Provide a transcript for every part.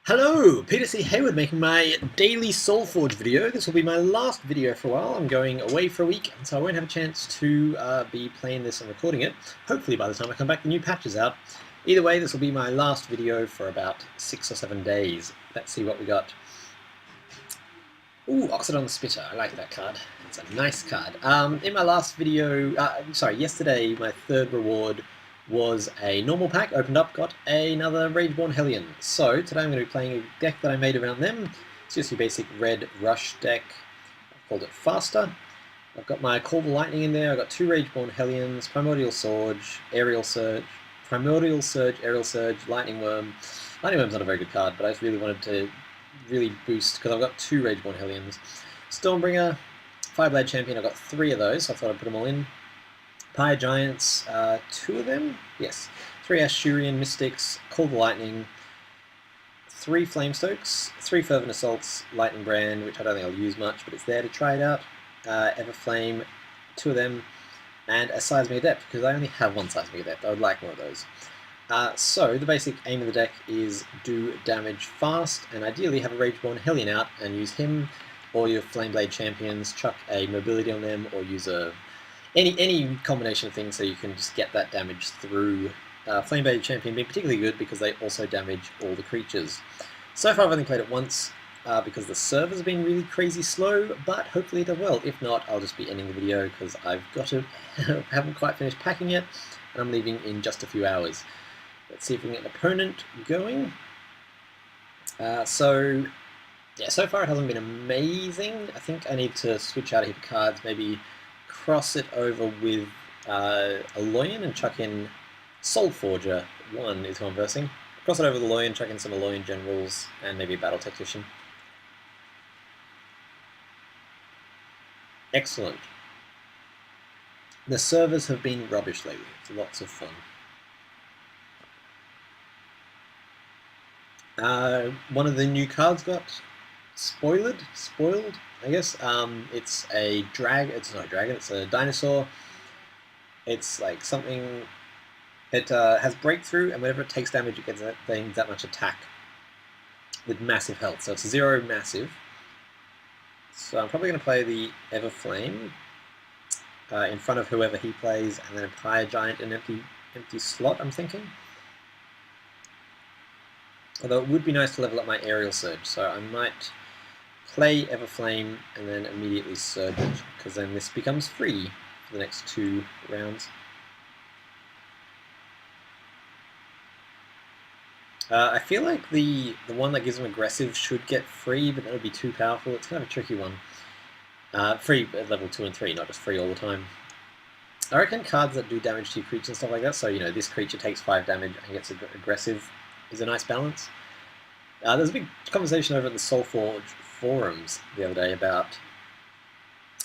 Hello, Peter C. Hayward making my daily Solforge video. This will be my last video for a while. I'm going away for a week, so I won't have a chance to be playing this and recording it. Hopefully by the time I come back the new patch is out. Either way, this will be my last video for about 6 or 7 days. Let's see what we got. Ooh, Oxidon the Spitter. I like that card. It's a nice card. In my last video, yesterday, my third reward was a normal pack, opened up, got another Rageborn Hellion. So today I'm going to be playing a deck that I made around them. It's just your basic red rush deck. I've called it Faster. I've got my Call the Lightning in there. I've got 2 Rageborn Hellions, Primordial Surge, Aerial Surge, Primordial Surge, Aerial Surge, Lightning Worm. Lightning Worm's not a very good card, but I just really wanted to boost because I've got 2 Rageborn Hellions. Stormbringer, Fireblade Champion, I've got 3 of those, so I thought I'd put them all in. Pyre Giants, 2 of them? Yes. 3 Ashurian Mystics, Call the Lightning, 3 Flamestokes, 3 Fervent Assaults, Lightning Brand, which I don't think I'll use much, but it's there to try it out. Everflame, 2 of them, and a Seismic Adept, because I only have 1 Seismic Adept. I would like more of those. So the basic aim of the deck is do damage fast, and ideally have a Rageborn Hellion out and use him, or your Flameblade Champions, chuck a Mobility on them, or use a any combination of things so you can just get that damage through. Flameblade Champion being particularly good because they also damage all the creatures. So far I've only played it once because the server's been really crazy slow, but hopefully it does well. If not, I'll just be ending the video because I've got to haven't quite finished packing yet, and I'm leaving in just a few hours. Let's see if we can get an opponent going. So far it hasn't been amazing. I think I need to switch out a heap of cards, maybe cross it over with Aloyan and chuck in Solforger 1 is who I'm versing. Cross it over with Aloyan, chuck in some Aloyan Generals, and maybe a Battle Tactician. Excellent. The servers have been rubbish lately. It's lots of fun. One of the new cards got spoiled, I guess. It's a it's not a dragon, it's a dinosaur. It's like something, it has breakthrough, and whenever it takes damage it gets that much attack with massive health. So it's 0 massive. So I'm probably going to play the Everflame in front of whoever he plays, and then a Pyre Giant in an empty slot, I'm thinking. Although it would be nice to level up my Aerial Surge, so I might play Everflame and then immediately Surge it, because then this becomes free for the next 2 rounds. I feel like the one that gives him aggressive should get free, but that would be too powerful. It's kind of a tricky one. Free at level 2 and 3, not just free all the time. I reckon cards that do damage to your creatures and stuff like that, so you know this creature takes 5 damage and gets aggressive, is a nice balance. There's a big conversation over at the Solforge forums the other day about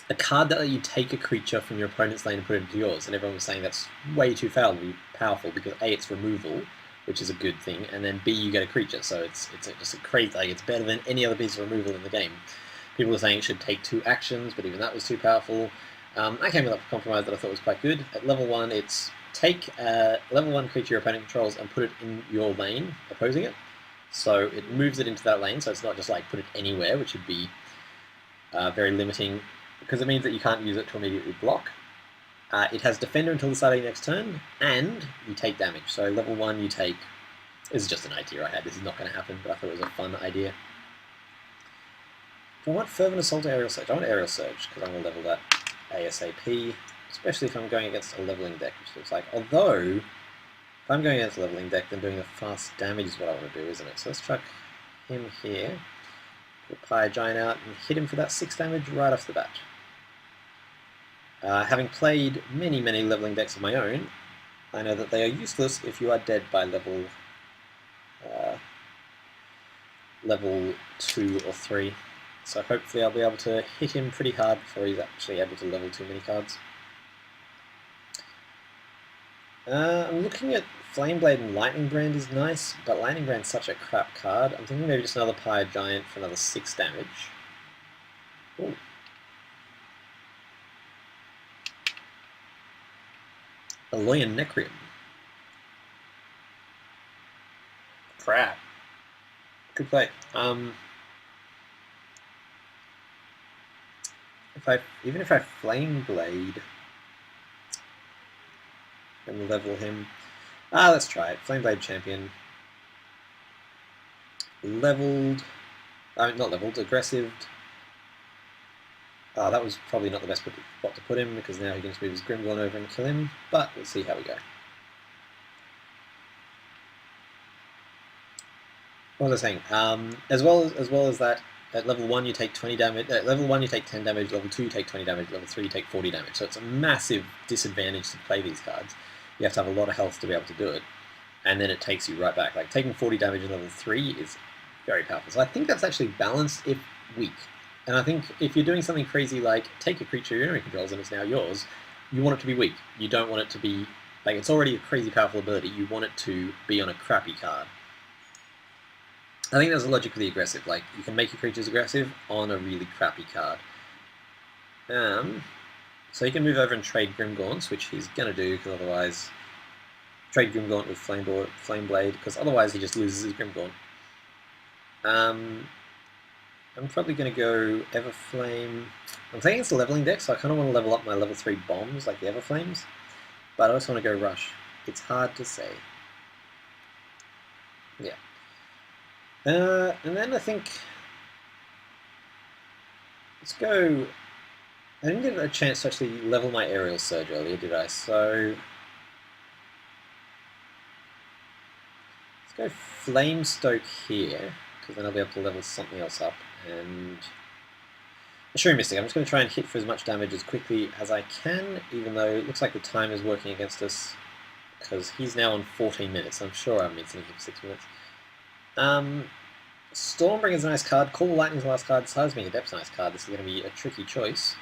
a card that let you take a creature from your opponent's lane and put it into yours, and everyone was saying that's way too powerful because A, it's removal, which is a good thing, and then B, you get a creature, so it's just a crazy, like, it's better than any other piece of removal in the game. People were saying it should take 2 actions, but even that was too powerful. I came up with a compromise that I thought was quite good. At level 1, it's take a level 1 creature your opponent controls and put it in your lane, opposing it. So it moves it into that lane, so it's not just like put it anywhere, which would be very limiting, because it means that you can't use it to immediately block. It has Defender until the start of your next turn, and you take damage. So level 1 you take, this is just an idea I had, this is not going to happen, but I thought it was a fun idea. Do I want Fervent Assault or Aerial Surge? I want Aerial Surge, because I'm going to level that ASAP, especially if I'm going against a leveling deck, which looks like, although, if I'm going against a leveling deck, then doing the fast damage is what I want to do, isn't it? So let's chuck him here, put Pyre Giant out, and hit him for that 6 damage right off the bat. Having played many leveling decks of my own, I know that they are useless if you are dead by level 2 or 3. So hopefully I'll be able to hit him pretty hard before he's actually able to level too many cards. I'm looking at Flameblade and Lightning Brand is nice, but Lightning Brand's such a crap card. I'm thinking maybe just another Pyre Giant for another 6 damage. Ooh. Aloyan Necrium. Crap. Good play. Even if I Flame Blade and level him. Let's try it. Flame Blade champion. Leveled. Not leveled, aggressive. That was probably not the best spot to put him, because now he can just move his Grimgorn over and kill him, but we'll see how we go. What was I saying? As well as that, at level 1 you take 20 damage, at level 1 you take 10 damage, level 2 you take 20 damage, level 3 you take 40 damage, so it's a massive disadvantage to play these cards. You have to have a lot of health to be able to do it, and then it takes you right back. Like, taking 40 damage in level 3 is very powerful. So I think that's actually balanced if weak. And I think if you're doing something crazy like take a creature your enemy controls and it's now yours, you want it to be weak. You don't want it to be, like, it's already a crazy powerful ability. You want it to be on a crappy card. I think that's logically aggressive. Like, you can make your creatures aggressive on a really crappy card. So he can move over and trade Grimgaunts, which he's going to do, because otherwise... Trade Grimgaunt with Flame Blade, because otherwise he just loses his Grimgaunt. I'm probably going to go Everflame. I'm thinking it's a leveling deck, so I kind of want to level up my level 3 bombs, like the Everflames. But I also want to go Rush. It's hard to say. Yeah. And then I think... Let's go... I didn't get a chance to actually level my Aerial Surge earlier, did I? So... Let's go Flame Stoke here, because then I'll be able to level something else up. And... Assuring Mystic. I'm just going to try and hit for as much damage as quickly as I can, even though it looks like the time is working against us, because he's now on 14 minutes. I'm sure I've been sitting here for 6 minutes. Stormbringer's a nice card. Call Lightning's the last card. Seismic Adept's a nice card. This is going to be a tricky choice.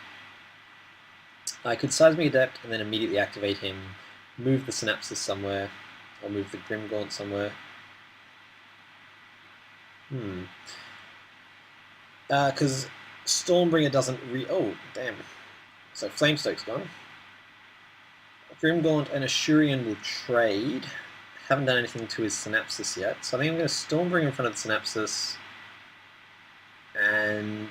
I could Seismic Adept and then immediately activate him, move the Synapses somewhere, or move the Grimgaunt somewhere. Because Stormbringer doesn't oh, damn. So Flamestoke's gone. Grimgaunt and Ashurian will trade. Haven't done anything to his Synapses yet, so I think I'm going to Stormbringer in front of the Synapses, and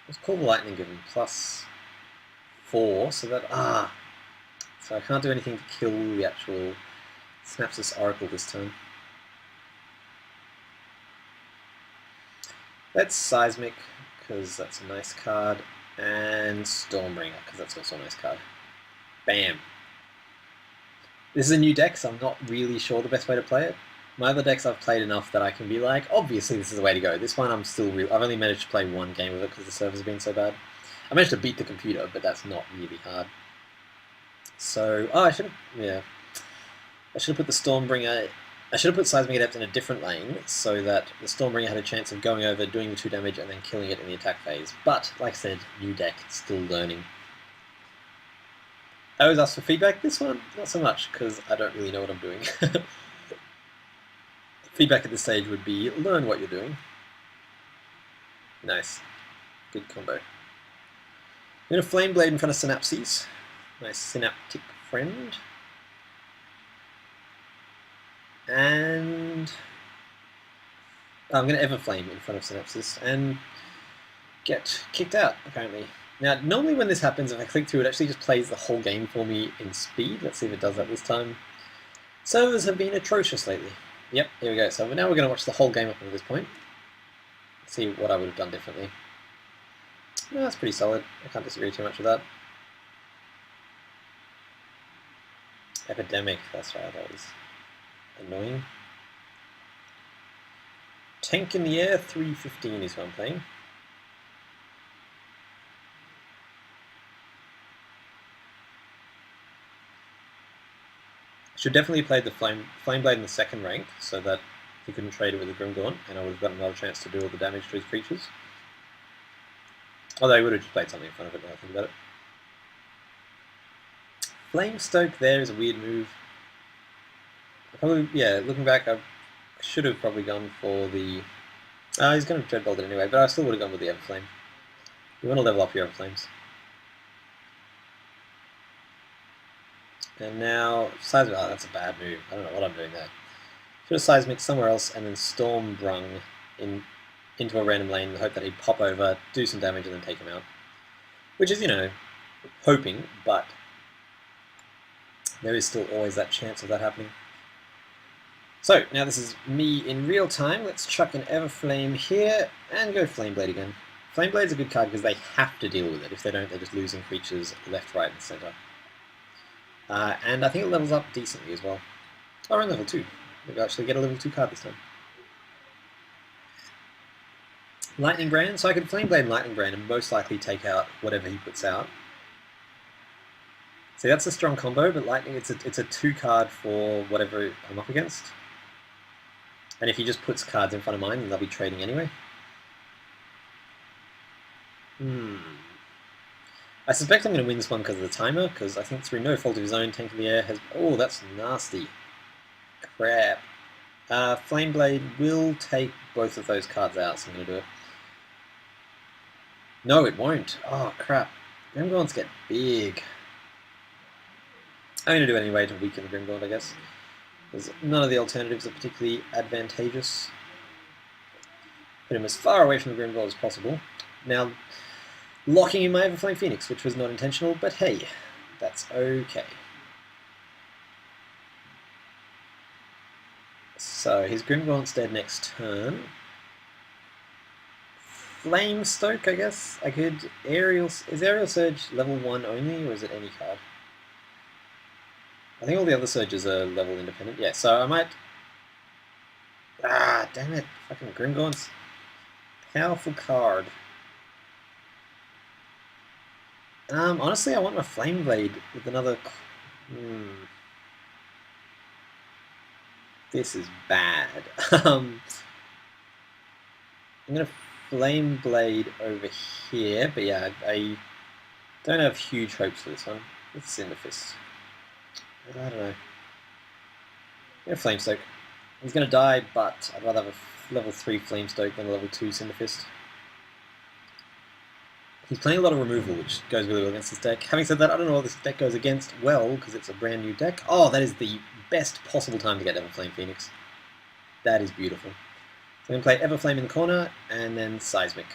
let's call the Lightning, give him +4, so that, so I can't do anything to kill the actual Synapses Oracle this time. Let's Seismic, because that's a nice card, and Stormbringer, because that's also a nice card. Bam. This is a new deck, so I'm not really sure the best way to play it. My other decks I've played enough that I can be like, obviously this is the way to go. This one I'm still I've only managed to play one game with it because the servers have been so bad. I managed to beat the computer, but that's not really hard. So, I should have put the Stormbringer... I should have put Seismic Adept in a different lane, so that the Stormbringer had a chance of going over, doing the 2 damage, and then killing it in the attack phase. But, like I said, new deck, still learning. I always ask for feedback. This one, not so much, because I don't really know what I'm doing. Feedback at this stage would be, learn what you're doing. Nice. Good combo. I'm going to Flame Blade in front of Synapses. Nice Synaptic friend. And... I'm going to Everflame in front of Synapses and get kicked out, apparently. Now, normally when this happens, if I click through, it actually just plays the whole game for me in speed. Let's see if it does that this time. Servers have been atrocious lately. Yep, here we go. So now we're going to watch the whole game up until this point. Let's see what I would have done differently. No, that's pretty solid. I can't disagree too much with that. Epidemic, that's right, that was annoying. Tank in the Air, 315 is what I'm playing. Should definitely play the Flame Blade in the second rank, so that he couldn't trade it with the Grimgaunt, and I would have gotten another chance to do all the damage to his creatures. Although he would have just played something in front of it now I think about it. Flame Stoke there is a weird move. Probably, yeah, looking back, I should have probably gone for the... he's going to Dreadbolt it anyway, but I still would have gone with the Everflame. You want to level up your Everflames. And now, that's a bad move. I don't know what I'm doing there. Put a Seismic somewhere else and then Storm Brung into a random lane in the hope that he'd pop over, do some damage, and then take him out. Which is, you know, hoping, but there is still always that chance of that happening. So, now this is me in real time. Let's chuck an Everflame here and go Flameblade again. Flameblade's a good card because they have to deal with it. If they don't, they're just losing creatures left, right, and centre. And I think it levels up decently as well. Oh, we're on level 2. We'll actually get a level 2 card this time. Lightning Brand. So I could Flameblade and Lightning Brand and most likely take out whatever he puts out. See, that's a strong combo, but Lightning, it's a 2 card for whatever I'm up against. And if he just puts cards in front of mine, then they'll be trading anyway. I suspect I'm going to win this one because of the timer, because I think through no fault of his own, Tank in the Air has... Oh, that's nasty. Crap. Flameblade will take both of those cards out, so I'm going to do it. No, it won't. Oh, crap. Grimgaunts get big. I'm going to do it anyway to weaken the Grimgaunt, I guess. Because none of the alternatives are particularly advantageous. Put him as far away from the Grimgaunt as possible. Now, locking in my Everflame Phoenix, which was not intentional, but hey, that's okay. So, his Grimgaunt's dead next turn. Flame Stoke, I guess? I could Aerial... Is Aerial Surge level 1 only, or is it any card? I think all the other surges are level independent. Yeah, so I might... Ah, damn it. Fucking Grimgaunt's powerful card. Honestly, I want my Flameblade with another... This is bad. I'm going to Flameblade over here, but yeah, I don't have huge hopes for this one. It's Cinderfist. I don't know. Yeah, Flamestoke. He's going to die, but I'd rather have a level 3 Flamestoke than a level 2 Cinderfist. He's playing a lot of removal, which goes really well against this deck. Having said that, I don't know what this deck goes against well, because it's a brand new deck. Oh, that is the best possible time to get Everflame Phoenix. That is beautiful. So I'm going to play Everflame in the corner, and then Seismic.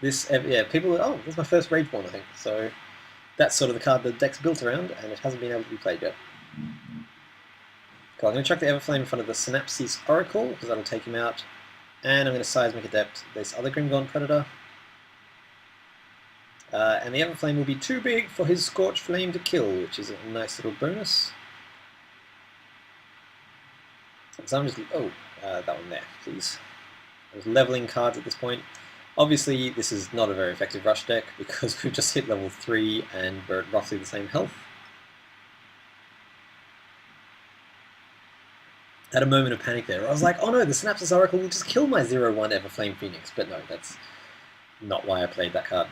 This, yeah, people, oh, this is my first Rageborn, I think. So that's sort of the card the deck's built around, and it hasn't been able to be played yet. Cool, I'm going to chuck the Everflame in front of the Synapses Oracle, because that'll take him out. And I'm going to Seismic Adept this other Grimgaunt Predator. And the Everflame will be too big for his Scorch Flame to kill, which is a nice little bonus. So I'm just... Oh, that one there, please. I was leveling cards at this point. Obviously, this is not a very effective rush deck, because we've just hit level 3 and we're at roughly the same health. I had a moment of panic there. I was like, oh no, the Synapses Oracle will just kill my 0-1 Everflame Phoenix. But no, that's not why I played that card.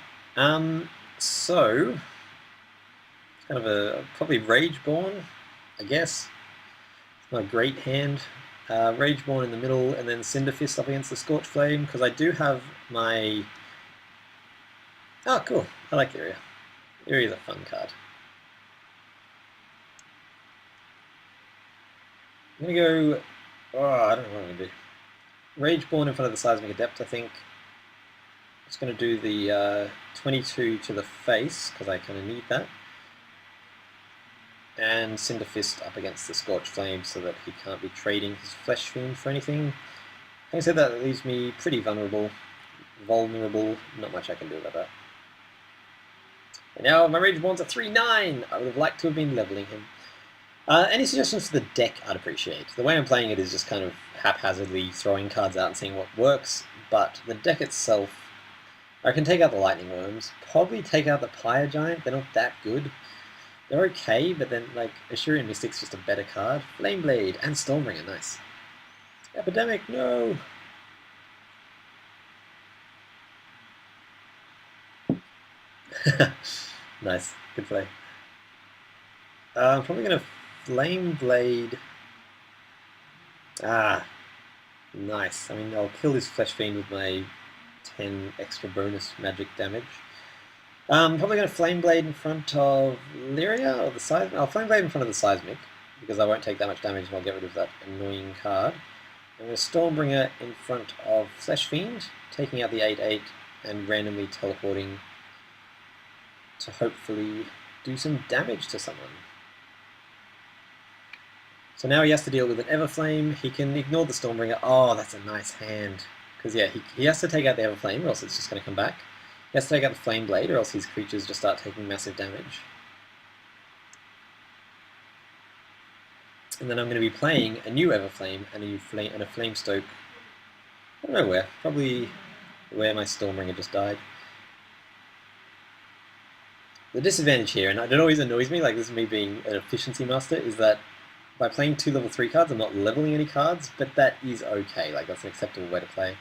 So, it's kind of a, probably Rageborn, I guess. It's not a great hand. Rageborn in the middle, and then Cinderfist up against the Scorch Flame, because I do have my... Oh, cool. I like Iria. Iria's a fun card. I'm going to go... Oh, I don't know what I'm going to do. Rageborn in front of the Seismic Adept, I think. Just going to do the 22 to the face, because I kind of need that. And Cinderfist up against the Scorch Flame so that he can't be trading his Flesh Fiend for anything. Having said that, it leaves me pretty vulnerable. Not much I can do about that. And now my Rageborn's a 3-9! I would have liked to have been leveling him. Any suggestions for the deck I'd appreciate. The way I'm playing it is just kind of haphazardly throwing cards out and seeing what works, but the deck itself, I can take out the Lightning Worms, probably take out the Pyre Giant. They're not that good. They're okay, but then, like, Assyrian Mystic's just a better card. Flameblade and Stormbringer, nice. Epidemic, no! Nice, good play. I'm probably going to Flameblade. Ah, nice. I mean, I'll kill this Flesh Fiend with my 10 extra bonus magic damage. Probably going to Flameblade in front of Lyria or the Seismic. I'll Flameblade in front of the Seismic, because I won't take that much damage and I'll get rid of that annoying card. I'm going to Stormbringer in front of Flesh Fiend, taking out the 8/8 and randomly teleporting to hopefully do some damage to someone. So now he has to deal with an Everflame. He can ignore the Stormbringer. Oh, that's a nice hand. Because yeah, he has to take out the Everflame or else it's just going to come back. He has to take out the Flame Blade or else his creatures just start taking massive damage. And then I'm going to be playing a new Everflame and a Flame Stoke. I don't know where. Probably where my Stormbringer just died. The disadvantage here, and it always annoys me, like this is me being an efficiency master, is that by playing 2 level 3 cards, I'm not leveling any cards, but that is okay. Like, that's an acceptable way to play. I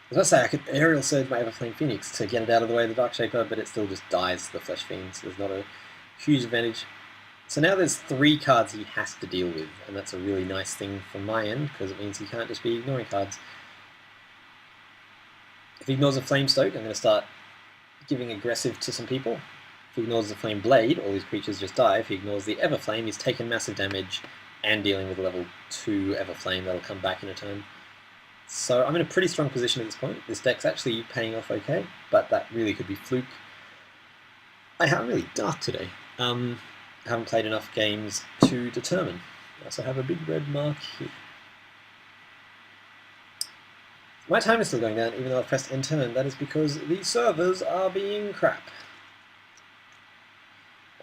was going to say, I could Aerial Surge my Everflame Phoenix to get it out of the way of the Darkshaper, but it still just dies the Flesh Fiend, so there's not a huge advantage. So now there's 3 cards he has to deal with, and that's a really nice thing from my end, because it means he can't just be ignoring cards. If he ignores a Flame Stoke, I'm going to start giving aggressive to some people. If he ignores the Flame Blade, all these creatures just die. If he ignores the Everflame, he's taken massive damage and dealing with a level 2 Everflame that'll come back in a turn. So I'm in a pretty strong position at this point. This deck's actually paying off okay, but that really could be fluke. I haven't really dark today. I haven't played enough games to determine. I also have a big red mark here. My time is still going down even though I've pressed end turn. That is because the servers are being crap.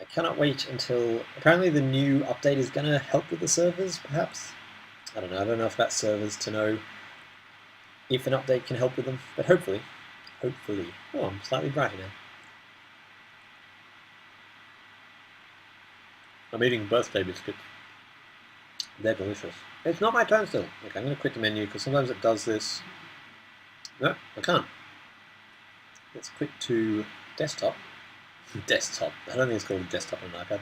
I cannot wait until... Apparently the new update is going to help with the servers, perhaps? I don't know enough about servers to know if an update can help with them, but hopefully. Hopefully. Oh, I'm slightly brighter now. I'm eating birthday biscuits. They're delicious. It's not my turn still. Okay, I'm going to quit the menu because sometimes it does this. No, I can't. Let's quit to desktop. Desktop. I don't think it's called desktop on an iPad.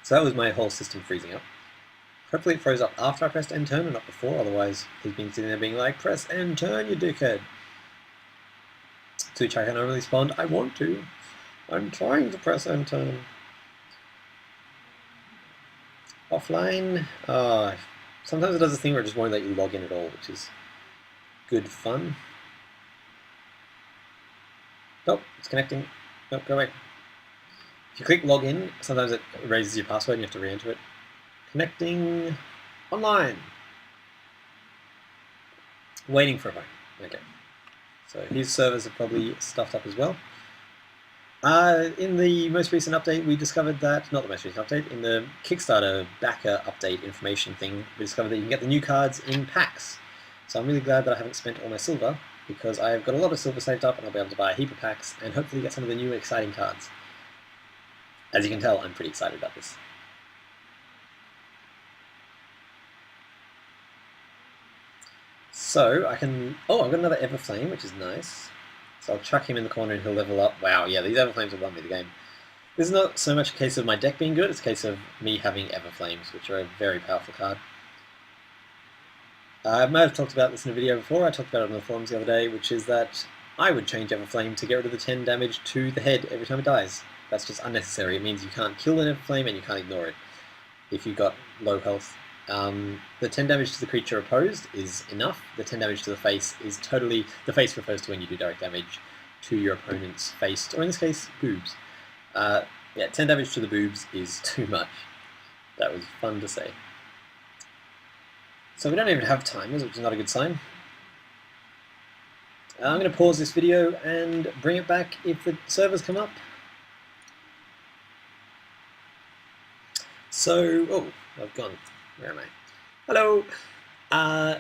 So that was my whole system freezing up. Hopefully it froze up after I pressed end turn and not before, otherwise he's been sitting there being like, press end turn, you dickhead. To which I can only respond, I want to. I'm trying to press end turn. Offline. Sometimes it does this thing where it just won't let you log in at all, which is good fun. Nope, it's connecting. Nope, go away. If you click login, sometimes it erases your password and you have to re-enter it. Connecting online. Waiting for a phone. Okay. So his servers are probably stuffed up as well. In the most recent update, we discovered that, not the most recent update, in the Kickstarter backer update information thing, we discovered that you can get the new cards in packs. So I'm really glad that I haven't spent all my silver, because I've got a lot of silver saved up and I'll be able to buy a heap of packs and hopefully get some of the new exciting cards. As you can tell, I'm pretty excited about this. So I can... Oh, I've got another Everflame, which is nice. So I'll chuck him in the corner and he'll level up. Wow, yeah, these Everflames have won me the game. This is not so much a case of my deck being good, it's a case of me having Everflames, which are a very powerful card. I might have talked about this in a video before, I talked about it on the forums the other day, which is that I would change Everflame to get rid of the 10 damage to the head every time it dies. That's just unnecessary. It means you can't kill an Everflame and you can't ignore it if you've got low health. The 10 damage to the creature opposed is enough. The 10 damage to the face is totally... The face refers to when you do direct damage to your opponent's face, or in this case, boobs. Yeah, 10 damage to the boobs is too much. That was fun to say. So we don't even have timers, which is not a good sign. I'm going to pause this video and bring it back if the servers come up. So, oh, I've gone. Where am I? Hello!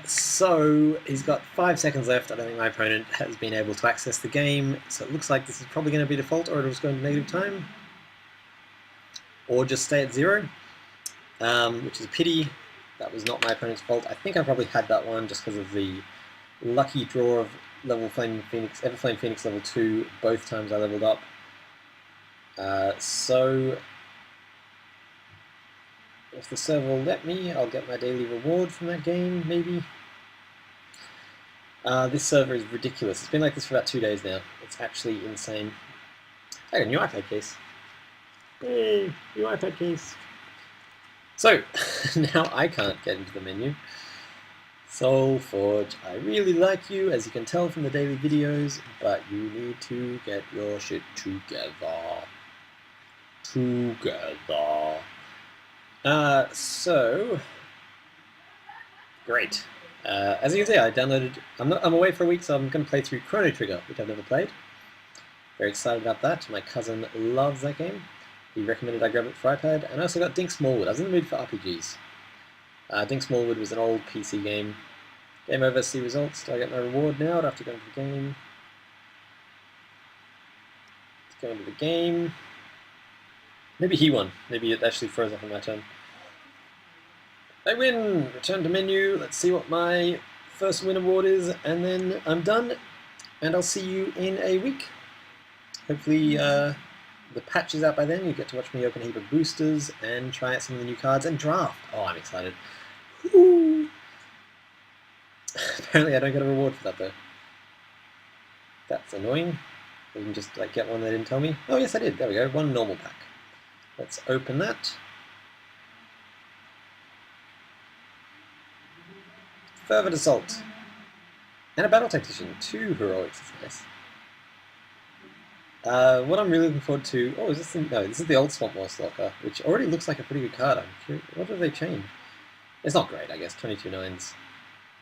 So, he's got 5 seconds left. I don't think my opponent has been able to access the game, so it looks like this is probably going to be default, or it'll just go into negative time. Or just stay at 0, which is a pity. That was not my opponent's fault. I think I probably had that one just because of the lucky draw of level Flame Phoenix, Everflame Phoenix level 2, both times I leveled up. So, if the server will let me, I'll get my daily reward from that game, maybe. This server is ridiculous. It's been like this for about 2 days now. It's actually insane. I got a new iPad case. Hey, you iPad case. So, now I can't get into the menu. Solforge, I really like you, as you can tell from the daily videos, but you need to get your shit together. So, great. As you can see, I downloaded. I'm away for a week, so I'm going to play through Chrono Trigger, which I've never played. Very excited about that. My cousin loves that game. He recommended I grab it for iPad, and I also got Dink Smallwood. I was in the mood for RPGs. Dink Smallwood was an old PC game. Game over, see results. Do I get my reward now? Do I have to go into the game? Let's go into the game. Maybe he won. Maybe it actually froze up on my turn. I win! Return to menu. Let's see what my first win award is, and then I'm done. And I'll see you in a week. Hopefully the patch is out by then. You get to watch me open a heap of boosters and try out some of the new cards and draft. Oh, I'm excited. Woo! Apparently I don't get a reward for that though. That's annoying. I can just like get one they didn't tell me. Oh yes I did, there we go, one normal pack. Let's open that. Fervent Assault. And a Battle Tactician, 2 heroics, that's nice. What I'm really looking forward to... Oh, is this the... No, this is the old Swamp Moss Locker, which already looks like a pretty good card. I'm curious, what have they changed? It's not great, I guess. 22 9s.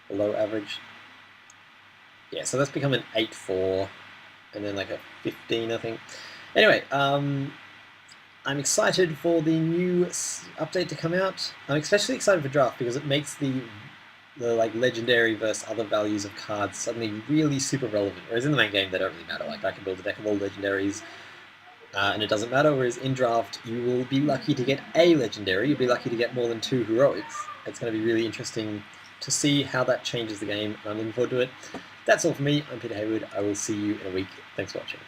Below average. Yeah, so that's become an 8-4, and then like a 15, I think. Anyway, I'm excited for the new update to come out. I'm especially excited for draft because it makes the like legendary versus other values of cards suddenly really super relevant. Whereas in the main game they don't really matter. Like I can build a deck of all legendaries, and it doesn't matter. Whereas in draft you will be lucky to get a legendary. You'll be lucky to get more than 2 heroics. It's going to be really interesting to see how that changes the game, and I'm looking forward to it. That's all for me. I'm Peter Haywood. I will see you in a week. Thanks for watching.